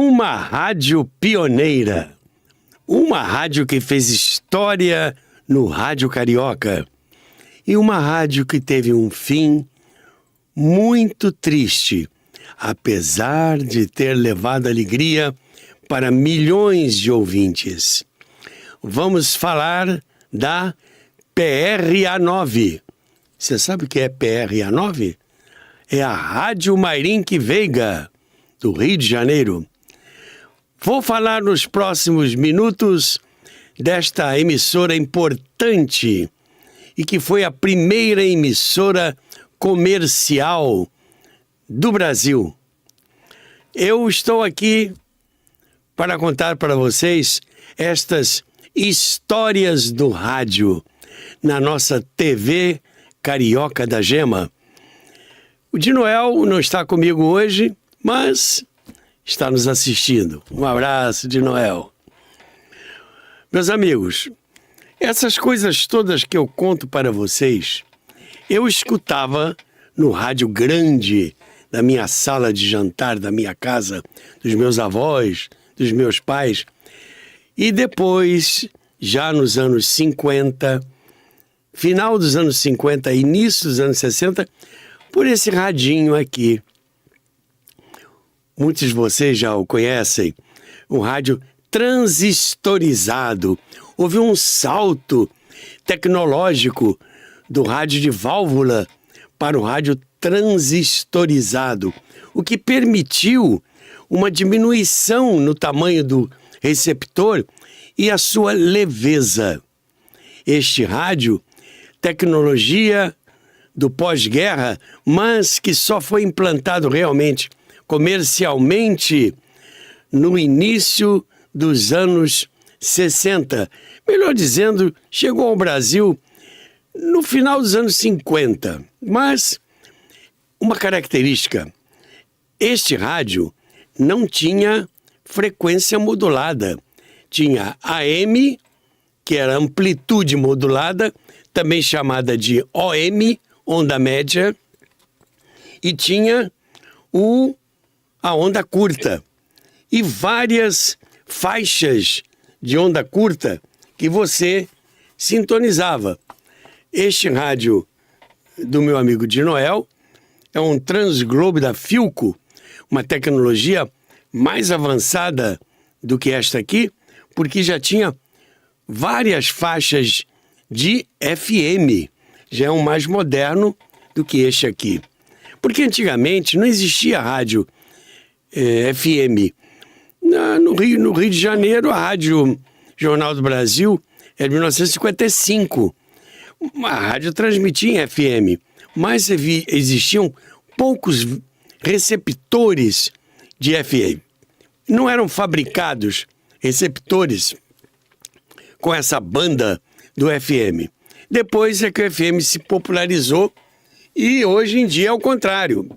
Uma rádio pioneira, uma rádio que fez história no rádio carioca e uma rádio que teve um fim muito triste, apesar de ter levado alegria para milhões de ouvintes. Vamos falar da PRA9. Você sabe o que é PRA9? É a Rádio Mairinque Veiga, do Rio de Janeiro. Vou falar nos próximos minutos desta emissora importante e que foi a primeira emissora comercial do Brasil. Eu estou aqui para contar para vocês estas histórias do rádio na nossa TV Carioca da Gema. O de Noel não está comigo hoje, mas está nos assistindo. Um abraço, de Noel. Meus amigos, essas coisas todas que eu conto para vocês, eu escutava no rádio grande da minha sala de jantar, da minha casa, dos meus avós, dos meus pais. E depois, já nos anos 50, final dos anos 50, início dos anos 60, por esse radinho aqui. Muitos de vocês já o conhecem, o rádio transistorizado. Houve um salto tecnológico do rádio de válvula para o rádio transistorizado, o que permitiu uma diminuição no tamanho do receptor e a sua leveza. Este rádio, tecnologia do pós-guerra, mas que só foi implantado realmente, comercialmente, no início dos anos 60. Melhor dizendo, chegou ao Brasil no final dos anos 50. Mas uma característica, este rádio não tinha frequência modulada. Tinha AM, que era amplitude modulada, também chamada de OM, onda média, e tinha a onda curta. E várias faixas de onda curta que você sintonizava. Este rádio do meu amigo de Noel é um Transglobe da Philco, uma tecnologia mais avançada do que esta aqui, porque já tinha várias faixas de FM. Já é um mais moderno do que este aqui. Porque antigamente não existia rádio FM. No Rio de Janeiro, a Rádio Jornal do Brasil é de 1955. A rádio transmitia em FM, mas existiam poucos receptores de FM. Não eram fabricados receptores com essa banda do FM. Depois é que o FM se popularizou e hoje em dia é o contrário.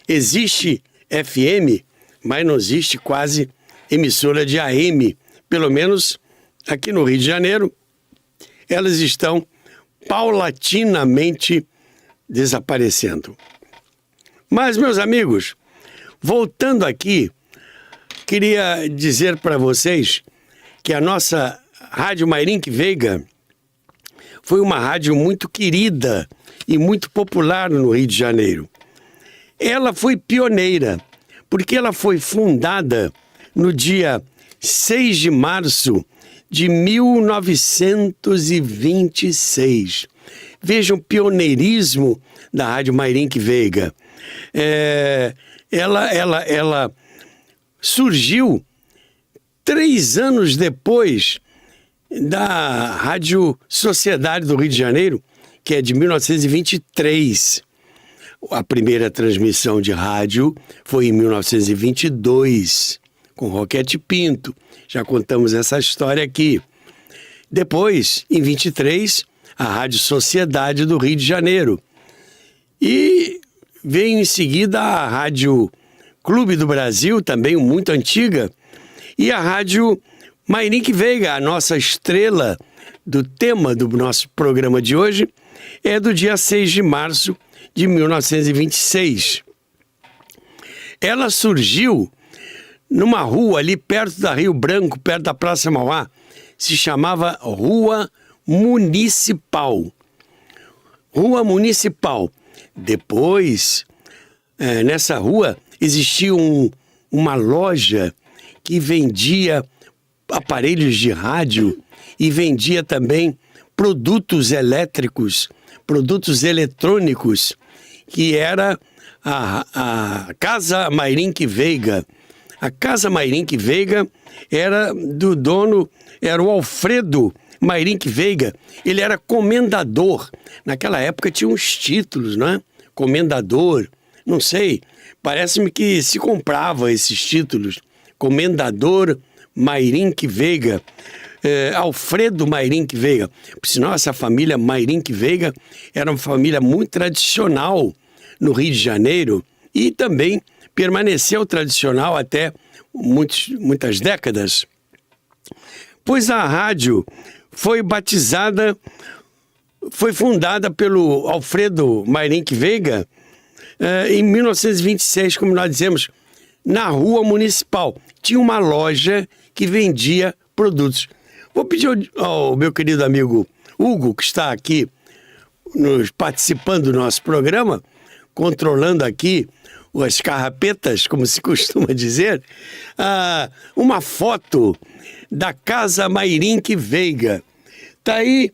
Existe FM, mas não existe quase emissora de AM. Pelo menos aqui no Rio de Janeiro, elas estão paulatinamente desaparecendo. Mas, meus amigos, voltando aqui, queria dizer para vocês que a nossa Rádio Mairinque Veiga foi uma rádio muito querida e muito popular no Rio de Janeiro. Ela foi pioneira, porque ela foi fundada no dia 6 de março de 1926. Vejam o pioneirismo da Rádio Mairinque Veiga. Ela surgiu 3 anos depois da Rádio Sociedade do Rio de Janeiro, que é de 1923. A primeira transmissão de rádio foi em 1922, com Roquete Pinto. Já contamos essa história aqui. Depois, em 23, a Rádio Sociedade do Rio de Janeiro. E veio em seguida a Rádio Clube do Brasil, também muito antiga, e a Rádio Mairinque Veiga, a nossa estrela do tema do nosso programa de hoje, é do dia 6 de março de 1926. Ela surgiu numa rua ali perto da Rio Branco, perto da Praça Mauá, se chamava Rua Municipal. Rua Municipal. Depois, nessa rua, existia uma loja que vendia aparelhos de rádio e vendia também produtos elétricos, produtos eletrônicos, que era a Casa Mayrink Veiga. A Casa Mayrink Veiga era do dono, era o Alfredo Mayrink Veiga. Ele era comendador. Naquela época tinha uns títulos, não é? Comendador, não sei, parece-me que se comprava esses títulos. Comendador Mayrink Veiga, Alfredo Mayrink Veiga. Por sinal, essa família Mayrink Veiga era uma família muito tradicional no Rio de Janeiro e também permaneceu tradicional até muitas décadas. Pois a rádio foi fundada pelo Alfredo Mayrink Veiga em 1926, como nós dizemos, na Rua Municipal. Tinha uma loja que vendia produtos. Vou pedir ao meu querido amigo Hugo, que está aqui participando do nosso programa, controlando aqui as carrapetas, como se costuma dizer, uma foto da Casa Mayrink Veiga. Está aí,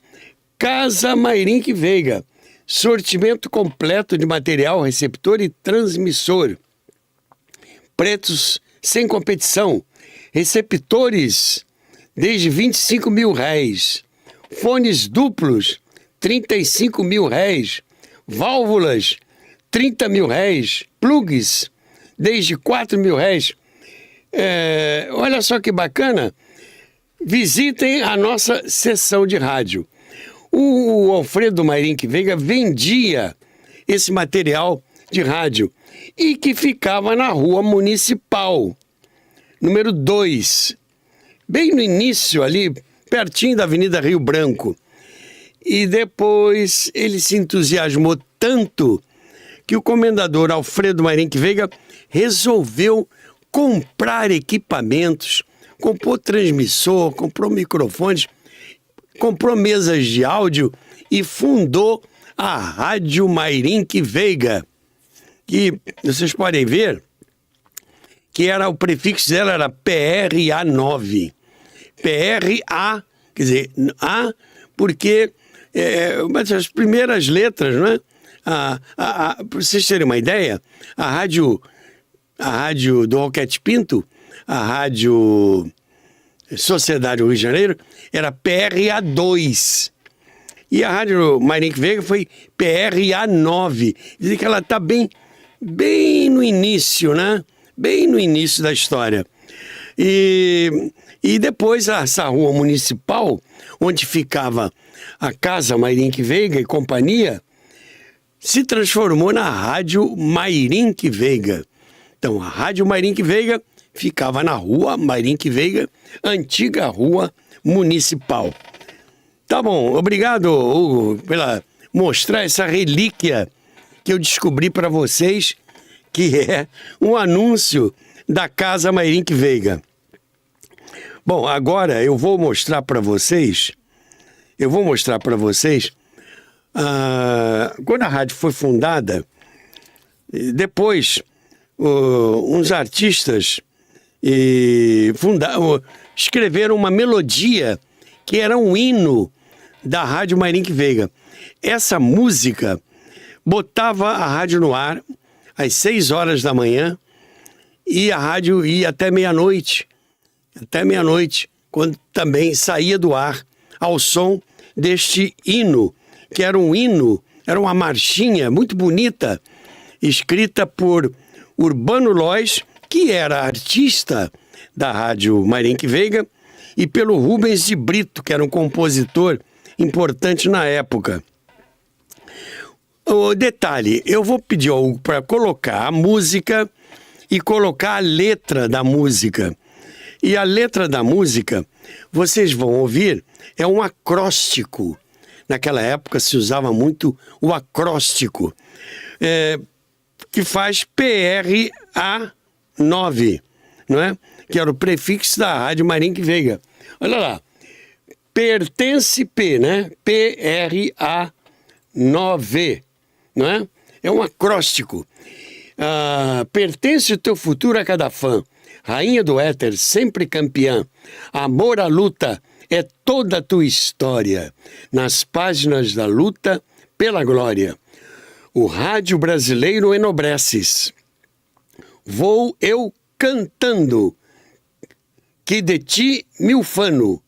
Casa Mayrink Veiga. Sortimento completo de material receptor e transmissor. Preços sem competição. Receptores desde R$25 mil. Fones duplos, R$35 mil. Válvulas, R$30 mil. Plugs, desde R$4 mil. Olha só que bacana. Visitem a nossa seção de rádio. O Alfredo Mayrink Veiga vendia esse material de rádio e que ficava na Rua Municipal, número 2, bem no início ali, pertinho da Avenida Rio Branco. E depois ele se entusiasmou tanto que o comendador Alfredo Mayrink Veiga resolveu comprar equipamentos, comprou transmissor, comprou microfones, comprou mesas de áudio e fundou a Rádio Mayrink Veiga, que vocês podem ver que o prefixo dela era PRA9. PRA, quer dizer, A, porque as primeiras letras, não é? Para vocês terem uma ideia, a rádio do Roquete Pinto, a Rádio Sociedade do Rio de Janeiro, era PRA2. E a Rádio Mayrink Veiga foi PRA9. Dizem que ela está bem no início, né? Bem no início da história. E depois essa Rua Municipal, onde ficava a Casa Mayrink Veiga e companhia, se transformou na Rádio Mayrink Veiga. Então, a Rádio Mayrink Veiga ficava na Rua Mayrink Veiga, antiga Rua Municipal. Tá bom, obrigado, Hugo, pela mostrar essa relíquia que eu descobri para vocês, que é um anúncio da Casa Mayrink Veiga. Bom, agora eu vou mostrar para vocês, quando a rádio foi fundada, depois uns artistas escreveram uma melodia que era um hino da Rádio Mayrink Veiga. Essa música botava a rádio no ar às 6 horas da manhã e a rádio ia até meia-noite, quando também saía do ar ao som deste hino, que era um hino, era uma marchinha muito bonita, escrita por Urbano Lois, que era artista da Rádio Mayrink Veiga, e pelo Rubens de Brito, que era um compositor importante na época. O detalhe, eu vou pedir ao Hugo para colocar a música e colocar a letra da música. E a letra da música, vocês vão ouvir, é um acróstico. Naquela época se usava muito o acróstico, que faz PRA9, não é? que era o prefixo da Rádio Marink Veiga. Olha lá, pertence P, né? P-R-A-9, não é? É um acróstico. Pertence o teu futuro a cada fã. Rainha do éter, sempre campeã. Amor à luta é toda a tua história. Nas páginas da luta pela glória. O rádio brasileiro enobreces. Vou eu cantando, que de ti me ufano.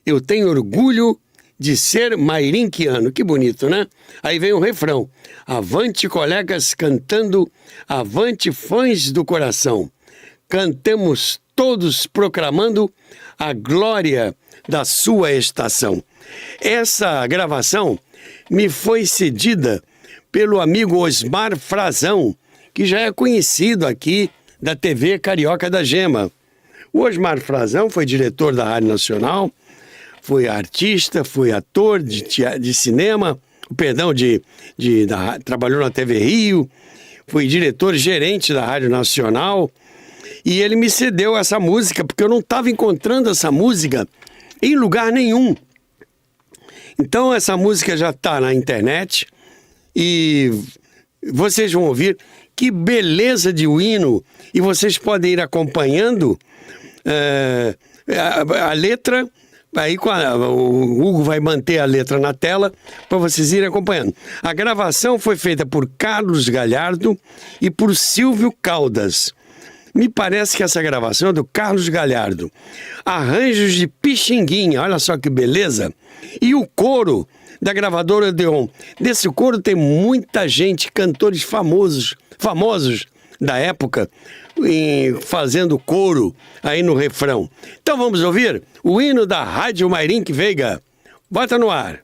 Eu tenho orgulho de ser mairinquiano. Que bonito, né? Aí vem o refrão. Avante, colegas, cantando, avante, fãs do coração. Cantemos todos proclamando a glória da sua estação. Essa gravação me foi cedida pelo amigo Osmar Frazão, que já é conhecido aqui da TV Carioca da Gema. O Osmar Frazão foi diretor da Rádio Nacional, foi artista, foi ator de cinema, trabalhou na TV Rio, foi diretor-gerente da Rádio Nacional, e ele me cedeu essa música, porque eu não estava encontrando essa música em lugar nenhum. Então essa música já está na internet, e vocês vão ouvir que beleza de hino, e vocês podem ir acompanhando a letra. Aí o Hugo vai manter a letra na tela para vocês irem acompanhando. A gravação foi feita por Carlos Galhardo e por Silvio Caldas. Me parece que essa gravação é do Carlos Galhardo. Arranjos de Pixinguinha, olha só que beleza. E o coro da gravadora Odeon. Desse coro tem muita gente, cantores famosos da época, fazendo coro aí no refrão. Então vamos ouvir o hino da Rádio Marink Veiga. Bota no ar.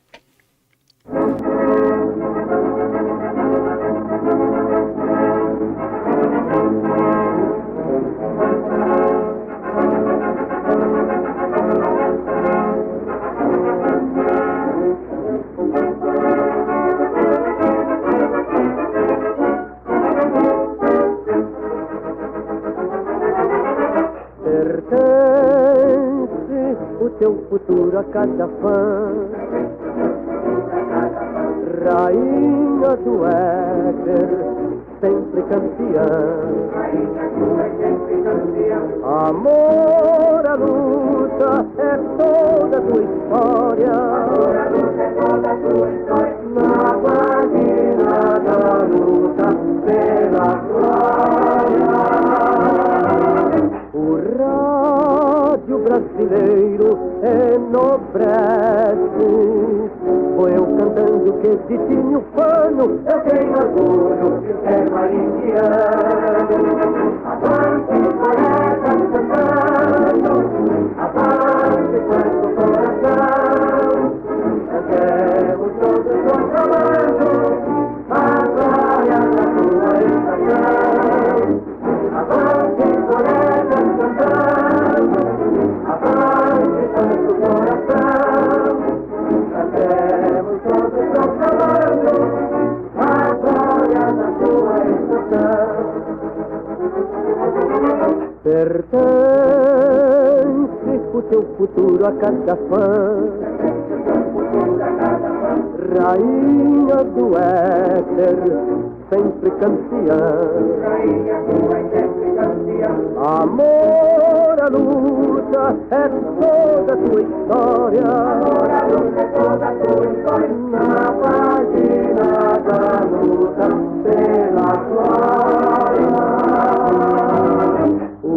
Teu futuro a cada fã, rainha do éter, sempre campeã. Amor à luta é toda a tua história. Na página da luta pela glória. O rádio brasileiro enobrece. Vou eu cantando que de ti me ufano. Eu tenho orgulho de ser marinquiano. Avante, colegas, cantando, avante, fãs do coração. Cantemos todos proclamando a glória da tua estação. Avante, colegas, cantando, avante, fãs do coração. Cantemos todos proclamando a glória da tua estação. Pertence o teu futuro a cada fã, rainha do éter, sempre campeã. Amor à luta é toda a tua história. Na página da luta pela glória. O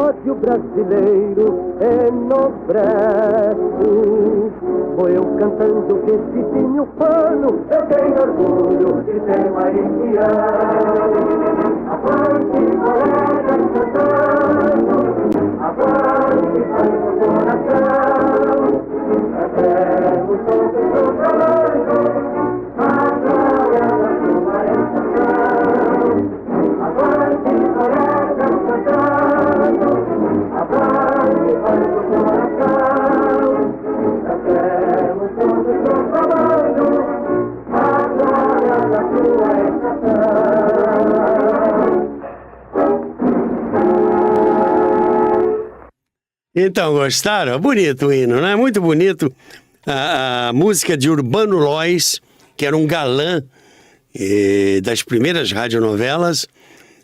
rádio brasileiro enobrece. Vou eu cantando que esse time ufano. Eu tenho orgulho de ser marinquiano. Avante, colegas, cantando, avante, fãs do coração. Cantemos todos proclamando a glória da tua estação. Avante, colegas, cantando, avante, fãs do coração. Cantemos todos proclamando a glória da tua estação. Então, gostaram? Bonito o hino, não é? Muito bonito. A música de Urbano Lois, que era um galã das primeiras radionovelas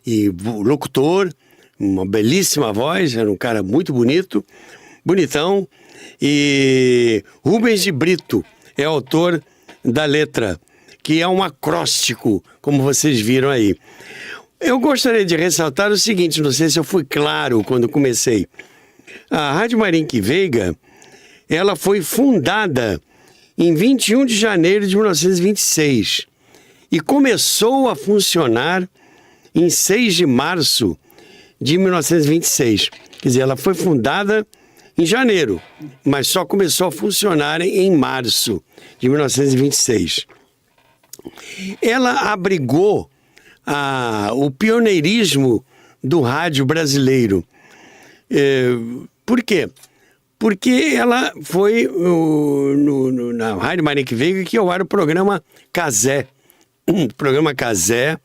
e locutor, uma belíssima voz, era um cara muito bonito, bonitão. E Rubens de Brito é autor da letra, que é um acróstico, como vocês viram aí. Eu gostaria de ressaltar o seguinte, não sei se eu fui claro quando comecei. A Rádio Marinque Veiga, ela foi fundada em 21 de janeiro de 1926 e começou a funcionar em 6 de março de 1926. Quer dizer, ela foi fundada em janeiro, mas só começou a funcionar em março de 1926. Ela abrigou o pioneirismo do rádio brasileiro. Por quê? Porque ela foi na Rádio Marinque Veiga que eu era o programa Cazé. O programa Cazé,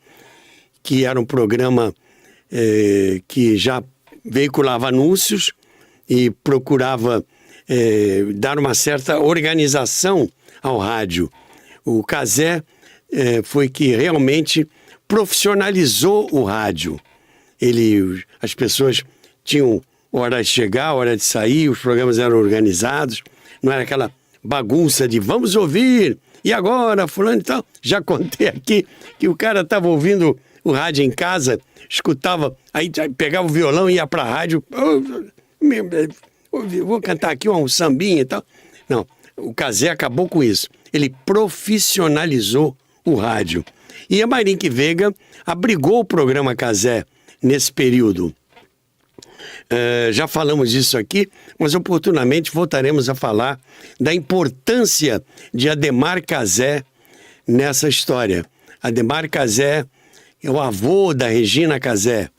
que era um programa que já veiculava anúncios e procurava dar uma certa organização ao rádio. O Cazé foi que realmente profissionalizou o rádio. As pessoas tinham hora de chegar, hora de sair, os programas eram organizados, não era aquela bagunça de vamos ouvir, e agora, fulano e tal. Já contei aqui que o cara estava ouvindo o rádio em casa, escutava, aí pegava o violão e ia para a rádio, vou cantar aqui um sambinha e tal. Não, o Cazé acabou com isso. Ele profissionalizou o rádio. E a Marinque Veiga abrigou o programa Cazé nesse período. Já falamos disso aqui, mas oportunamente voltaremos a falar da importância de Ademar Cazé nessa história. Ademar Cazé é o avô da Regina Cazé,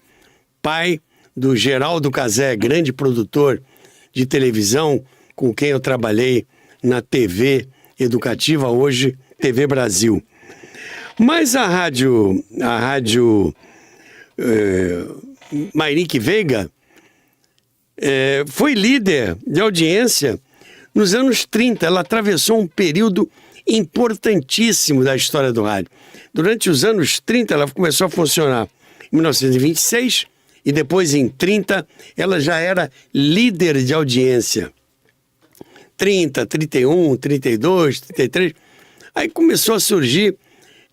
pai do Geraldo Cazé, grande produtor de televisão com quem eu trabalhei na TV educativa, hoje TV Brasil. Mas a rádio Marinque Veiga foi líder de audiência nos anos 30. Ela atravessou um período importantíssimo da história do rádio. Durante os anos 30, ela começou a funcionar em 1926 e depois em 30 ela já era líder de audiência. 30, 31, 32, 33. Aí começou a surgir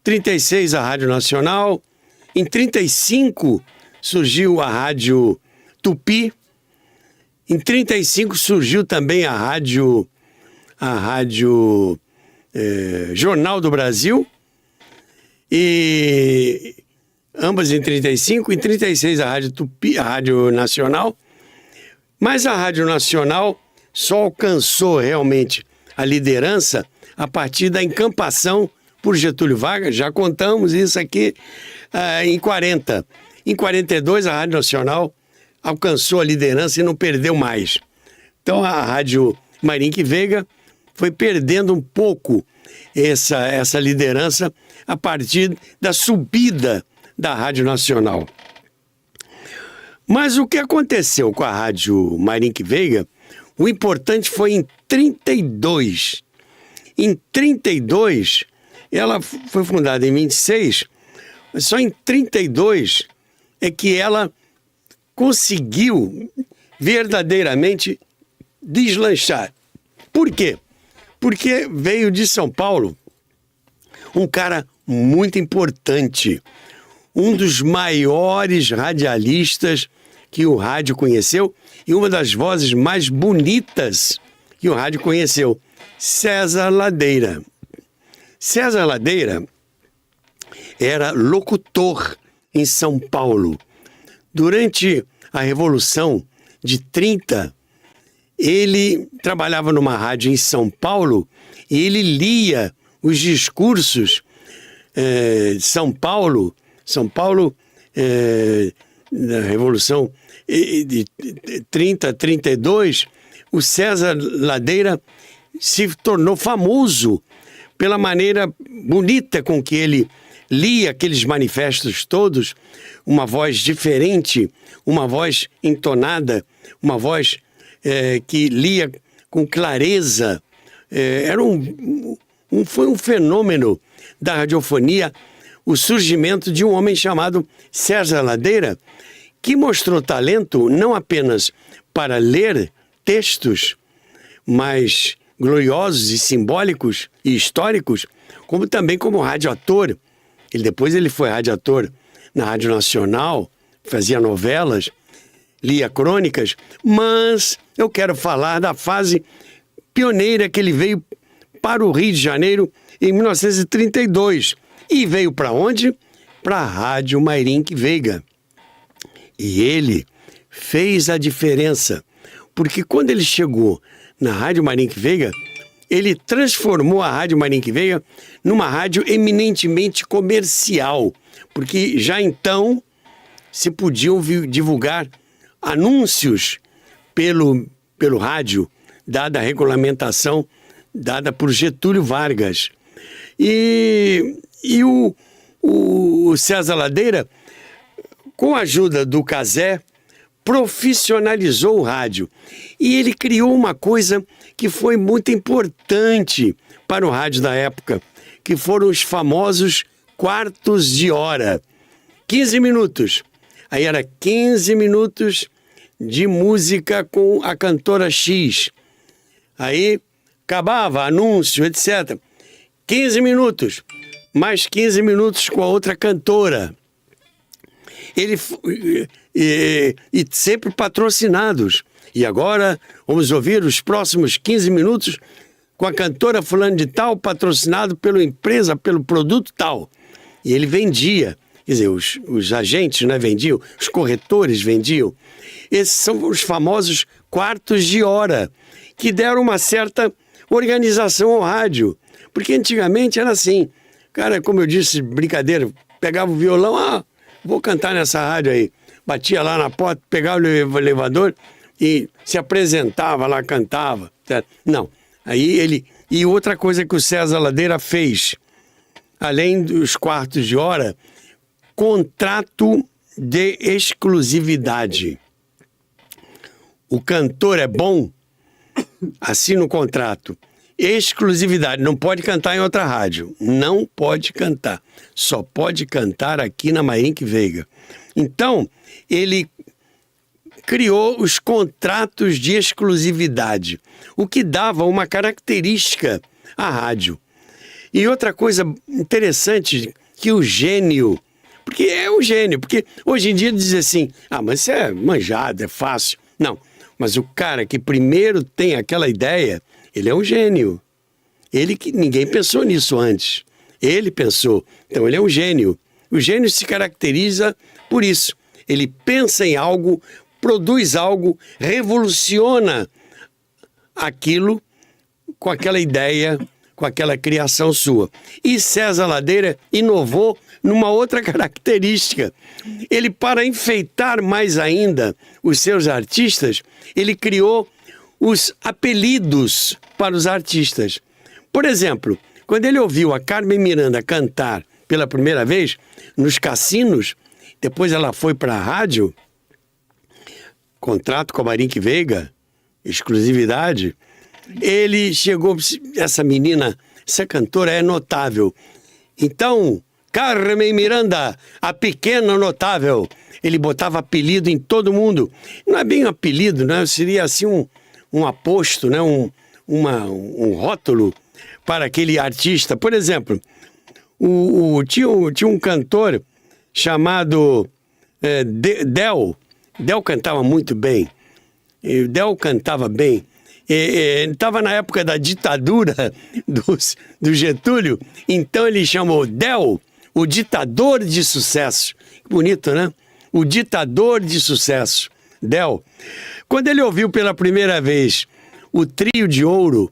36 a Rádio Nacional. Em 35 surgiu a Rádio Tupi. Em 35 surgiu também a Rádio Jornal do Brasil, e ambas em 35, em 36 a Rádio Tupi, a Rádio Nacional, mas a Rádio Nacional só alcançou realmente a liderança a partir da encampação por Getúlio Vargas. Já contamos isso aqui em 40. Em 42 a Rádio Nacional alcançou a liderança e não perdeu mais. Então a Rádio Marinque Veiga foi perdendo um pouco essa liderança a partir da subida da Rádio Nacional. Mas o que aconteceu com a Rádio Marinque Veiga, o importante foi em 32. Em 32, ela foi fundada em 26, mas só em 32 é que ela conseguiu verdadeiramente deslanchar. Por quê? Porque veio de São Paulo um cara muito importante, um dos maiores radialistas que o rádio conheceu e uma das vozes mais bonitas que o rádio conheceu, César Ladeira. César Ladeira era locutor em São Paulo. Durante a Revolução de 30, ele trabalhava numa rádio em São Paulo e ele lia os discursos de São Paulo, na Revolução de 30 a 32, o César Ladeira se tornou famoso pela maneira bonita com que ele lia aqueles manifestos todos, uma voz diferente, uma voz entonada, uma voz que lia com clareza. Foi um fenômeno da radiofonia o surgimento de um homem chamado César Ladeira, que mostrou talento não apenas para ler textos mais gloriosos e simbólicos e históricos, como também como radioator. Depois ele foi radioator na Rádio Nacional, fazia novelas, lia crônicas, mas eu quero falar da fase pioneira que ele veio para o Rio de Janeiro em 1932. E veio para onde? Para a Rádio Mairinque Veiga. E ele fez a diferença, porque quando ele chegou na Rádio Mairinque Veiga, ele transformou a Rádio Mairinque Veiga numa rádio eminentemente comercial, porque já então se podiam divulgar anúncios pelo rádio, dada a regulamentação dada por Getúlio Vargas. E o César Ladeira, com a ajuda do Cazé, profissionalizou o rádio. E ele criou uma coisa que foi muito importante para o rádio da época, que foram os famosos quartos de hora. 15 minutos. Aí era 15 minutos de música com a cantora X. Aí acabava, anúncio, etc. 15 minutos. Mais 15 minutos com a outra cantora. E sempre patrocinados. E agora vamos ouvir os próximos 15 minutos com a cantora fulano de tal, patrocinado pela empresa, pelo produto tal. E ele vendia. Quer dizer, os agentes, né, vendiam, os corretores vendiam. Esses são os famosos quartos de hora, que deram uma certa organização ao rádio. Porque antigamente era assim, cara, como eu disse, brincadeira, pegava o violão, vou cantar nessa rádio aí. Batia lá na porta, pegava o elevador e se apresentava lá, cantava. Certo? Não, aí ele... E outra coisa que o César Ladeira fez, além dos quartos de hora, contrato de exclusividade. O cantor é bom, assina o contrato. Exclusividade, não pode cantar em outra rádio. Não pode cantar. Só pode cantar aqui na Mairinque Veiga. Então, ele criou os contratos de exclusividade, o que dava uma característica à rádio. E outra coisa interessante, que o gênio... Porque é um gênio, porque hoje em dia diz assim, mas isso é manjado, é fácil. Não, mas o cara que primeiro tem aquela ideia, ele é um gênio. Ele que ninguém pensou nisso antes. Ele pensou, então ele é um gênio. O gênio se caracteriza por isso. Ele pensa em algo, produz algo, revoluciona aquilo com aquela ideia, com aquela criação sua. E César Ladeira inovou numa outra característica. Ele, para enfeitar mais ainda os seus artistas, ele criou os apelidos para os artistas. Por exemplo, quando ele ouviu a Carmen Miranda cantar pela primeira vez nos cassinos, depois ela foi para a rádio, contrato com a Mairinque Veiga, exclusividade, ele chegou, essa menina, essa cantora é notável. Então, Carmen Miranda, a pequena notável. Ele botava apelido em todo mundo. Não é bem um apelido, né? Seria assim um aposto, né? um rótulo para aquele artista. Por exemplo, tinha um cantor chamado Del. Del cantava muito bem. Del cantava bem. Estava na época da ditadura do Getúlio, então ele chamou Del, o ditador de sucesso. Que bonito, né? O ditador de sucesso, Del. Quando ele ouviu pela primeira vez o trio de ouro,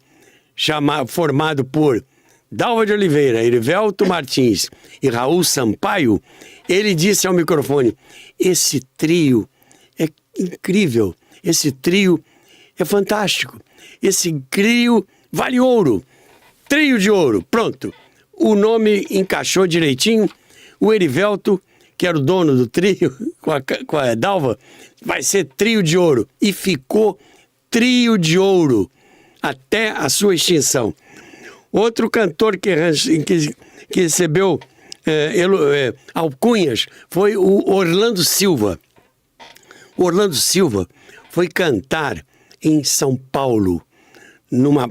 formado por Dalva de Oliveira, Erivelto Martins e Raul Sampaio, ele disse ao microfone, esse trio é incrível, esse trio é fantástico, esse trio vale ouro, trio de ouro, pronto. O nome encaixou direitinho, o Erivelto, que era o dono do trio, com a Dalva, vai ser trio de ouro. E ficou trio de ouro até a sua extinção. Outro cantor que recebeu alcunhas foi o Orlando Silva. O Orlando Silva foi cantar em São Paulo, numa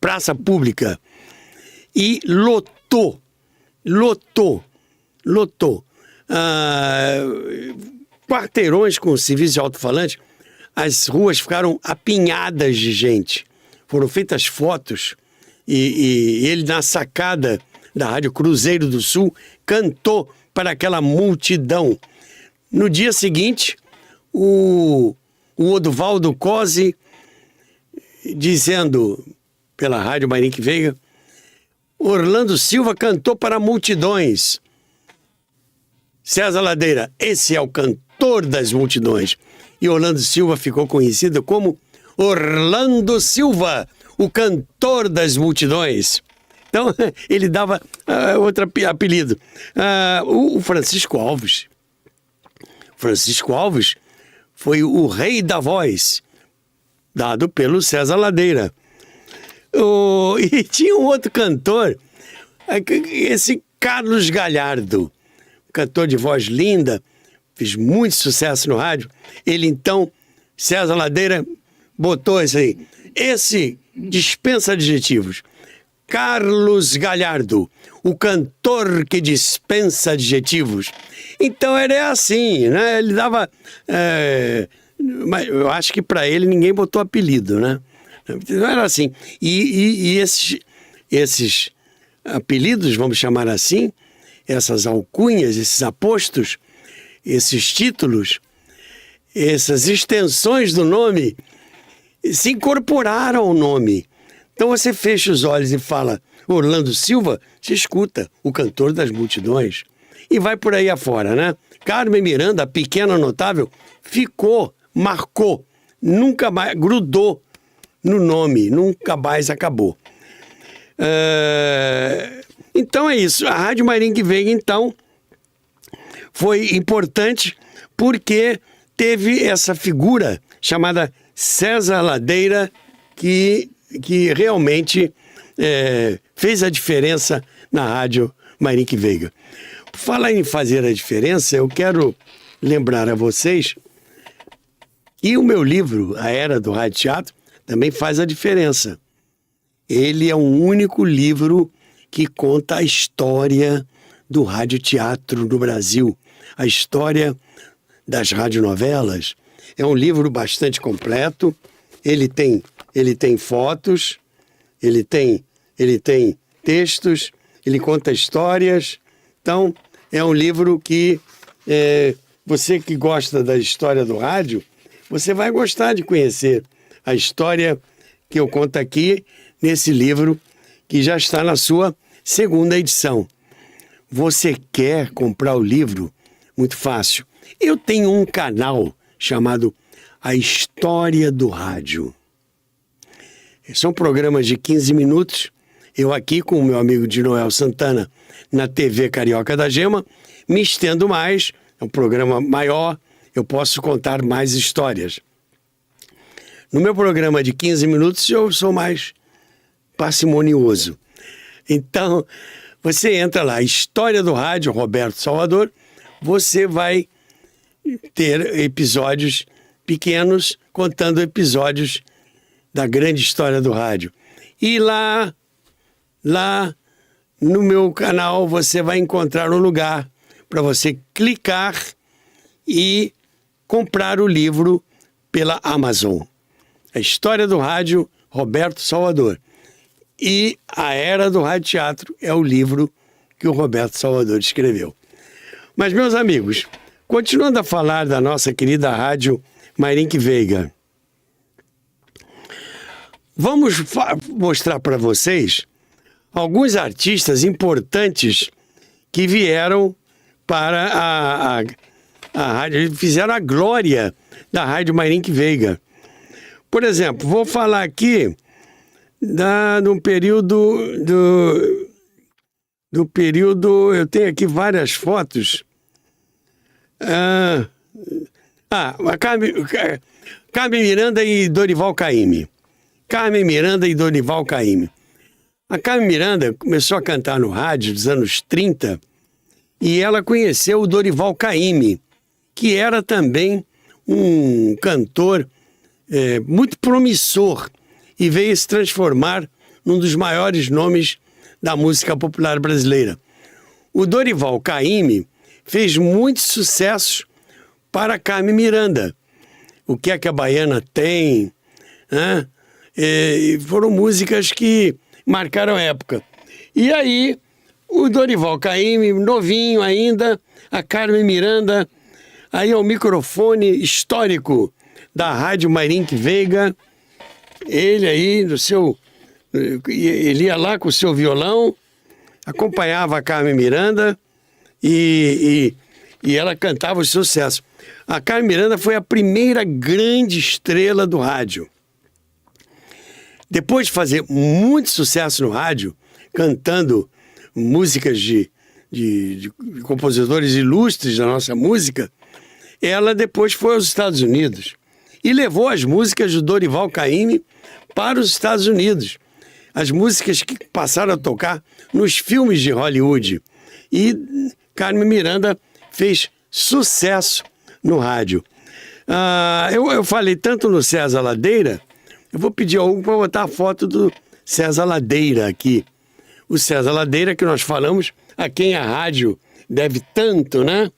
praça pública, e lotou. Quarteirões com civis de alto-falante, as ruas ficaram apinhadas de gente. Foram feitas fotos e ele, na sacada da Rádio Cruzeiro do Sul, cantou para aquela multidão. No dia seguinte, o Oduvaldo Cosi, dizendo pela Rádio Mayrink Veiga, Orlando Silva cantou para multidões. César Ladeira, esse é o cantor das multidões. E Orlando Silva ficou conhecido como Orlando Silva, o cantor das multidões. Então, ele dava outro apelido. O Francisco Alves. Francisco Alves foi o rei da voz, dado pelo César Ladeira. E tinha um outro cantor, esse Carlos Galhardo, cantor de voz linda, fez muito sucesso no rádio. Ele, então, César Ladeira, botou isso aí. Esse dispensa adjetivos. Carlos Galhardo, o cantor que dispensa adjetivos. Então era assim, né? Ele dava... mas eu acho que para ele ninguém botou apelido, né? Não era assim. E esses apelidos, vamos chamar assim, essas alcunhas, esses apostos, esses títulos, essas extensões do nome, se incorporaram ao nome. Então você fecha os olhos e fala Orlando Silva, se escuta, o cantor das multidões. E vai por aí afora, né? Carmen Miranda, a pequena notável, marcou, nunca mais, grudou no nome, nunca mais acabou. Então é isso. A Rádio Mayrink Veiga, então, foi importante porque teve essa figura chamada César Ladeira que realmente fez a diferença na Rádio Mayrink Veiga. Por falar em fazer a diferença, eu quero lembrar a vocês que o meu livro, A Era do Rádio Teatro, também faz a diferença. Ele é o único livro que conta a história do radioteatro no Brasil, a história das radionovelas. É um livro bastante completo, ele tem fotos, ele tem textos, ele conta histórias. Então, é um livro que você que gosta da história do rádio, você vai gostar de conhecer a história que eu conto aqui nesse livro, que já está na sua segunda edição. Você quer comprar o livro? Muito fácil. Eu tenho um canal chamado A História do Rádio. São programas de 15 minutos. Eu aqui com o meu amigo de Noel Santana na TV Carioca da Gema, me estendo mais, é um programa maior, eu posso contar mais histórias. No meu programa de 15 minutos eu sou mais parcimonioso. Então, você entra lá, História do Rádio, Roberto Salvador, você vai ter episódios pequenos contando episódios da grande história do rádio. E lá no meu canal você vai encontrar um lugar para você clicar e comprar o livro pela Amazon. A História do Rádio, Roberto Salvador. E A Era do Rádio Teatro é o livro que o Roberto Salvador escreveu. Mas, meus amigos, continuando a falar da nossa querida Rádio Mayrink Veiga, vamos mostrar para vocês alguns artistas importantes que vieram para a rádio, fizeram a glória da Rádio Mayrink Veiga. Por exemplo, vou falar aqui do período, eu tenho aqui várias fotos. Carmen Miranda e Dorival Caymmi. Carmen Miranda e Dorival Caymmi. A Carmen Miranda começou a cantar no rádio dos anos 30 e ela conheceu o Dorival Caymmi, que era também um cantor muito promissor e veio se transformar num dos maiores nomes da música popular brasileira. O Dorival Caymmi fez muitos sucessos para Carmen Miranda. O que é que a Baiana tem, né? Foram músicas que marcaram a época. E aí, o Dorival Caymmi, novinho ainda, a Carmen Miranda, aí ao microfone histórico da Rádio Marink Veiga, ele aí, ele ia lá com o seu violão, acompanhava a Carmen Miranda e ela cantava os sucessos. A Carmen Miranda foi a primeira grande estrela do rádio. Depois de fazer muito sucesso no rádio, cantando músicas de compositores ilustres da nossa música, ela depois foi aos Estados Unidos e levou as músicas do Dorival Caymmi para os Estados Unidos. As músicas que passaram a tocar nos filmes de Hollywood. E Carmen Miranda fez sucesso no rádio. Eu falei tanto no César Ladeira, eu vou pedir a Hugo para botar a foto do César Ladeira aqui. O César Ladeira, que nós falamos, a quem a rádio deve tanto, né?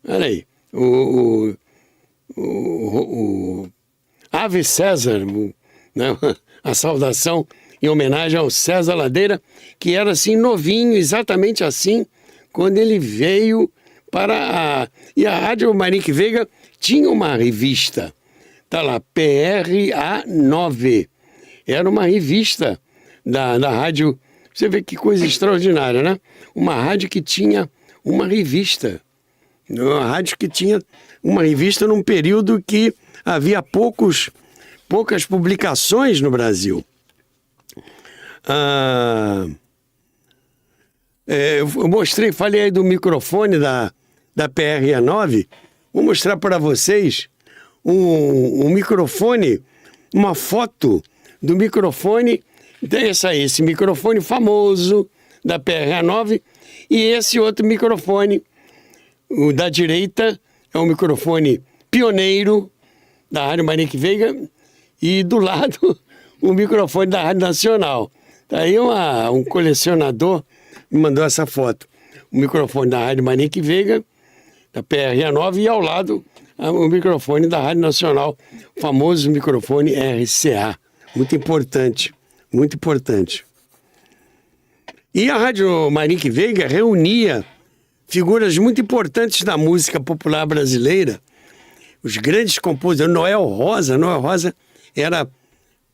Olha aí, o Ave César, né? A saudação em homenagem ao César Ladeira, que era assim novinho, exatamente assim, quando ele veio para E a Rádio Marink Veiga tinha uma revista, tá lá, PRA9. Era uma revista da rádio. Você vê que coisa extraordinária, né? Uma rádio que tinha uma revista. Uma rádio que tinha uma revista num período que havia poucas publicações no Brasil. Eu falei aí do microfone da PRA9. Vou mostrar para vocês um microfone, uma foto do microfone. Esse microfone famoso da PRA9 e esse outro microfone, o da direita, é um microfone pioneiro da Rádio Marink Veiga e do lado o microfone da Rádio Nacional. Aí um colecionador me mandou essa foto. O microfone da Rádio Marink Veiga, da PRA9, e ao lado o microfone da Rádio Nacional, o famoso microfone RCA. Muito importante, muito importante. E a Rádio Marink Veiga reunia figuras muito importantes da música popular brasileira, os grandes compositores. Noel Rosa era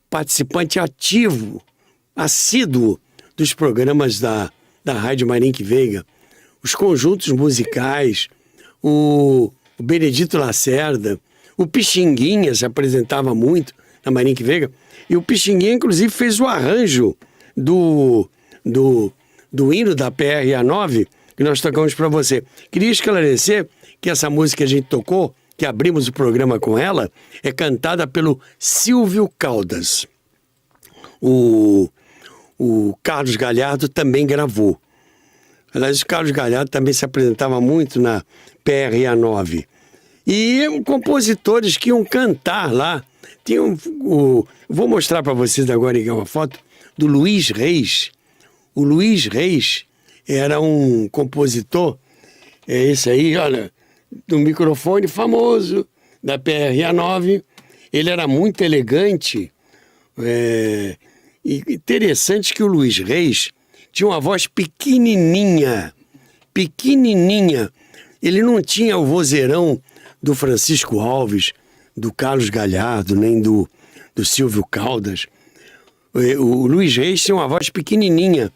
participante ativo, assíduo dos programas da Rádio Marink Veiga, os conjuntos musicais, o Benedito Lacerda, o Pixinguinha se apresentava muito na Marink Veiga, e o Pixinguinha, inclusive, fez o arranjo do hino da PRA9, que nós tocamos para você. Queria esclarecer que essa música que a gente tocou, que abrimos o programa com ela, é cantada pelo Silvio Caldas. O Carlos Galhardo também gravou. Aliás, o Carlos Galhardo também se apresentava muito na PRA9. E compositores que iam cantar lá. Vou mostrar para vocês agora uma foto do Luiz Reis. O Luiz Reis era um compositor, esse aí, olha, do microfone famoso da PRA9. Ele era muito elegante. E interessante que o Luiz Reis tinha uma voz pequenininha. Ele não tinha o vozeirão do Francisco Alves, do Carlos Galhardo, nem do Silvio Caldas. O Luiz Reis tinha uma voz pequenininha,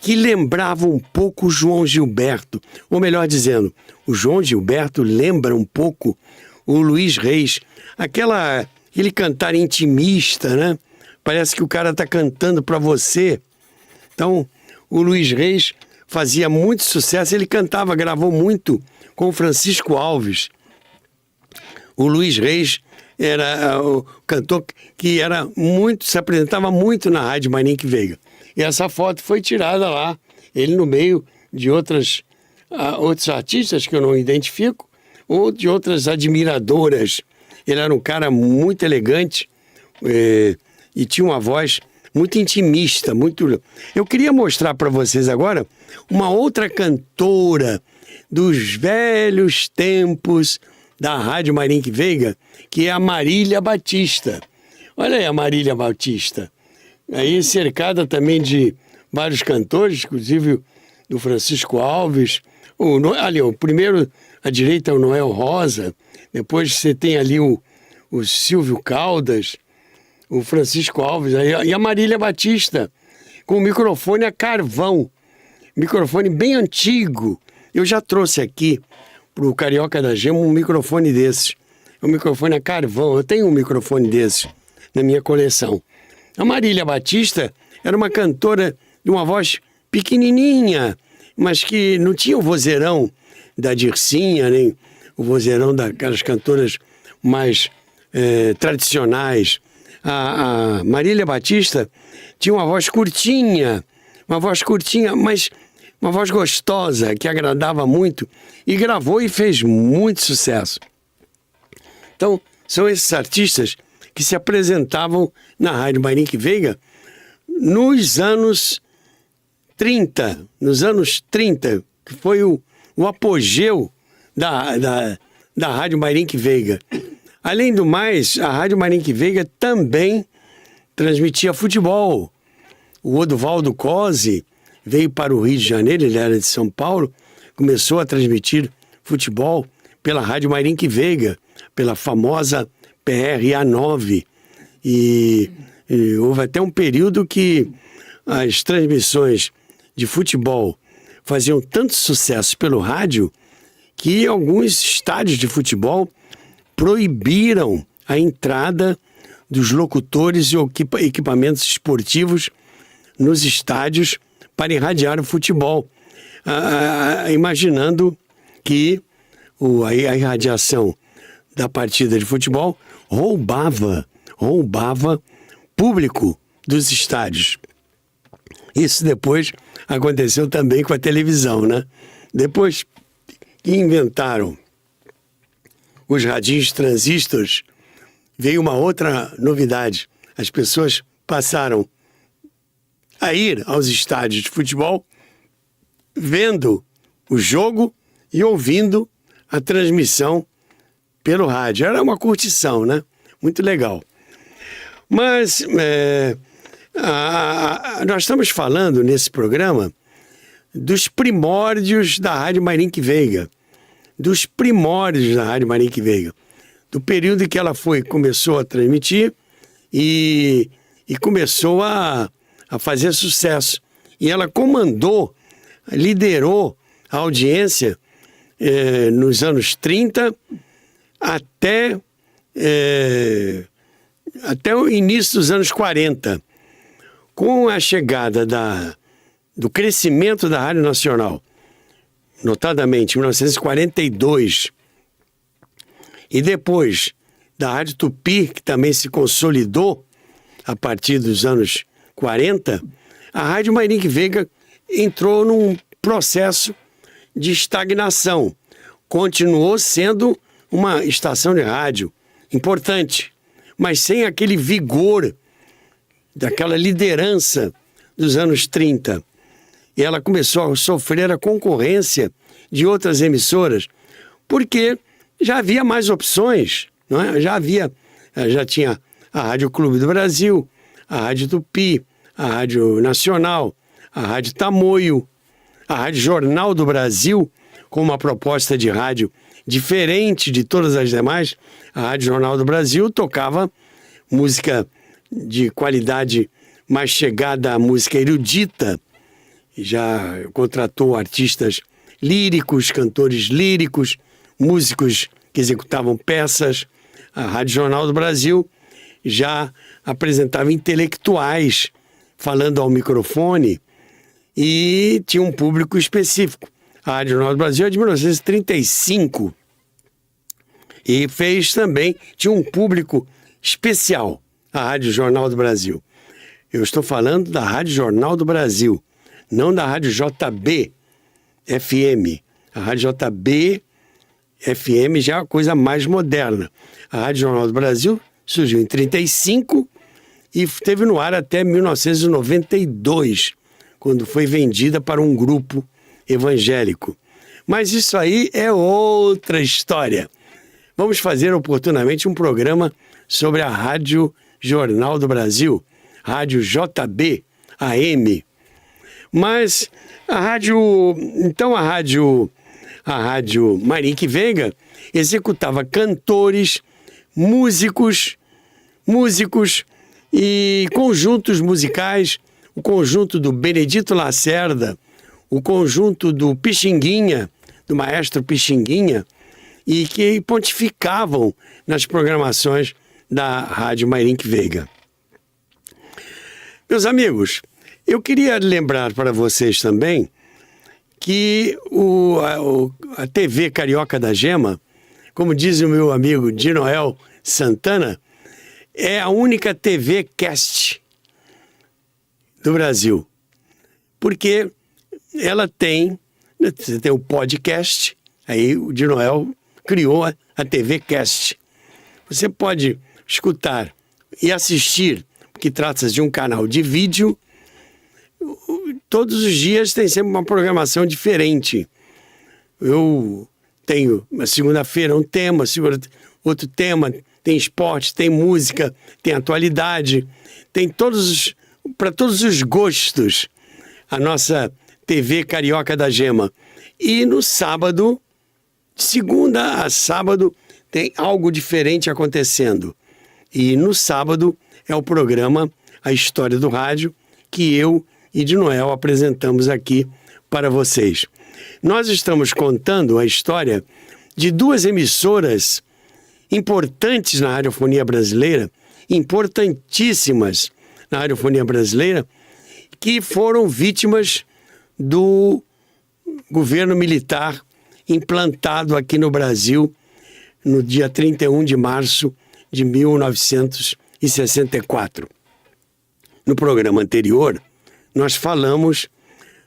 que lembrava um pouco o João Gilberto. Ou melhor dizendo, o João Gilberto lembra um pouco o Luiz Reis. Aquele cantar intimista, né? Parece que o cara está cantando para você. Então, o Luiz Reis fazia muito sucesso. Ele gravou muito com o Francisco Alves. O Luiz Reis era o cantor que se apresentava muito na Rádio Marinique Veiga. E essa foto foi tirada lá, ele no meio de outros artistas que eu não identifico, ou de outras admiradoras. Ele era um cara muito elegante e tinha uma voz muito intimista, muito... Eu queria mostrar para vocês agora uma outra cantora dos velhos tempos da Rádio Marinique Veiga, que é a Marília Batista. Olha aí a Marília Batista. Aí cercada também de vários cantores, inclusive do Francisco Alves. O primeiro à direita é o Noel Rosa, depois você tem ali o Silvio Caldas, o Francisco Alves e a Marília Batista, com o microfone a carvão, microfone bem antigo. Eu já trouxe aqui para o Carioca da Gema um microfone desses, um microfone a carvão. Eu tenho um microfone desses na minha coleção. A Marília Batista era uma cantora de uma voz pequenininha, mas que não tinha o vozeirão da Dircinha, nem o vozeirão daquelas cantoras mais tradicionais. A Marília Batista tinha uma voz curtinha, mas uma voz gostosa, que agradava muito, e gravou e fez muito sucesso. Então, são esses artistas que se apresentavam na Rádio Marinique Veiga nos anos 30, que foi o apogeu da Rádio Marinique Veiga. Além do mais, a Rádio Marinique Veiga também transmitia futebol. O Oduvaldo Cosi veio para o Rio de Janeiro, ele era de São Paulo, começou a transmitir futebol pela Rádio Marinique Veiga, pela famosa PRA9. E houve até um período que as transmissões de futebol faziam tanto sucesso pelo rádio que alguns estádios de futebol proibiram a entrada dos locutores e equipamentos esportivos nos estádios para irradiar o futebol, imaginando que a irradiação da partida de futebol roubava público dos estádios. Isso depois aconteceu também com a televisão, né? Depois que inventaram os radinhos transistores, veio uma outra novidade. As pessoas passaram a ir aos estádios de futebol vendo o jogo e ouvindo a transmissão pelo rádio. Era uma curtição, né? Muito legal. Mas nós estamos falando nesse programa dos primórdios da Rádio Marinique Veiga. Dos primórdios da Rádio Marinique Veiga. Do período em que ela começou a transmitir e começou a fazer sucesso. E ela liderou a audiência nos anos 30 até o início dos anos 40. Com a chegada do crescimento da Rádio Nacional, notadamente em 1942, e depois da Rádio Tupi, que também se consolidou a partir dos anos 40, a Rádio Marinique Veiga entrou num processo de estagnação. Continuou sendo uma estação de rádio importante, mas sem aquele vigor daquela liderança dos anos 30. E ela começou a sofrer a concorrência de outras emissoras, porque já havia mais opções, não é? Já tinha a Rádio Clube do Brasil, a Rádio Tupi, a Rádio Nacional, a Rádio Tamoio, a Rádio Jornal do Brasil, com uma proposta de rádio diferente de todas as demais. A Rádio Jornal do Brasil tocava música de qualidade mais chegada à música erudita, já contratou artistas líricos, cantores líricos, músicos que executavam peças. A Rádio Jornal do Brasil já apresentava intelectuais falando ao microfone e tinha um público específico. A Rádio Jornal do Brasil é de 1935 E fez também, tinha um público especial, a Rádio Jornal do Brasil. Eu estou falando da Rádio Jornal do Brasil, não da Rádio JB FM. A Rádio JB FM já é uma coisa mais moderna. A Rádio Jornal do Brasil surgiu em 1935 e esteve no ar até 1992, quando foi vendida para um grupo evangélico. Mas isso aí é outra história. Vamos fazer oportunamente um programa sobre a Rádio Jornal do Brasil, Rádio JB AM. Mas a rádio Marinique Veiga executava cantores, músicos e conjuntos musicais, o conjunto do Benedito Lacerda, o conjunto do Pixinguinha, do maestro Pixinguinha, e que pontificavam nas programações da Rádio Marinique Veiga. Meus amigos, eu queria lembrar para vocês também que a TV Carioca da Gema, como diz o meu amigo Dinoel Santana, é a única TV Cast do Brasil. Porque ela tem o podcast, aí o Dinoel criou a TV Cast. Você pode escutar e assistir, porque trata-se de um canal de vídeo. Todos os dias tem sempre uma programação diferente. Eu tenho, uma segunda-feira um tema, outro tema, tem esporte, tem música, tem atualidade, tem para todos os gostos, a nossa TV Carioca da Gema. E no sábado, de segunda a sábado, tem algo diferente acontecendo. E no sábado é o programa A História do Rádio, que eu e de Noel apresentamos aqui para vocês. Nós estamos contando a história de duas emissoras importantes na radiofonia brasileira, importantíssimas na radiofonia brasileira, que foram vítimas do governo militar implantado aqui no Brasil no dia 31 de março de 1964. No programa anterior, nós falamos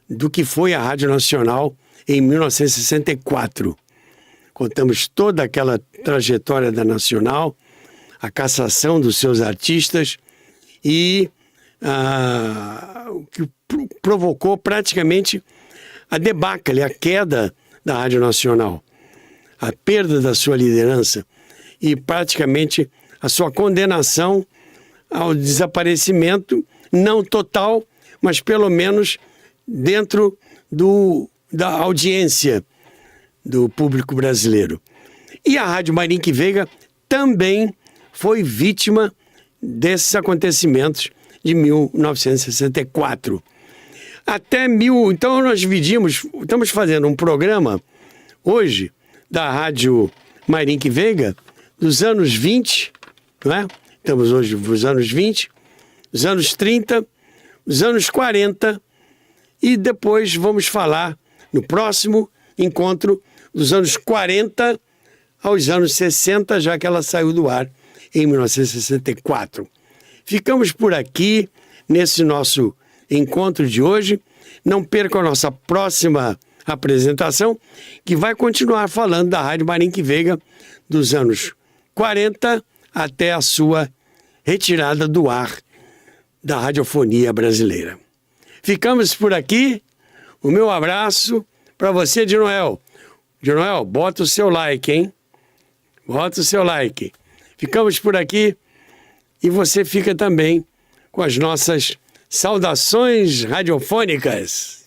do que foi a Rádio Nacional em 1964. Contamos toda aquela trajetória da Nacional, a cassação dos seus artistas e o que provocou praticamente a debacle, a queda da Rádio Nacional, a perda da sua liderança e praticamente a sua condenação ao desaparecimento, não total, mas pelo menos dentro da audiência do público brasileiro. E a Rádio Marinique Veiga também foi vítima desses acontecimentos de 1964. Então nós estamos fazendo um programa hoje da Rádio Marinique Veiga dos anos 20, não é? Estamos hoje nos anos 20, os anos 30, os anos 40 e depois vamos falar no próximo encontro dos anos 40 aos anos 60, já que ela saiu do ar em 1964. Ficamos por aqui nesse nosso encontro de hoje. Não percam a nossa próxima apresentação, que vai continuar falando da Rádio Marinique Veiga dos anos 40 até a sua retirada do ar da radiofonia brasileira. Ficamos por aqui. O meu abraço para você, de Noel. De Noel, bota o seu like, hein? Bota o seu like. Ficamos por aqui e você fica também com as nossas saudações radiofônicas.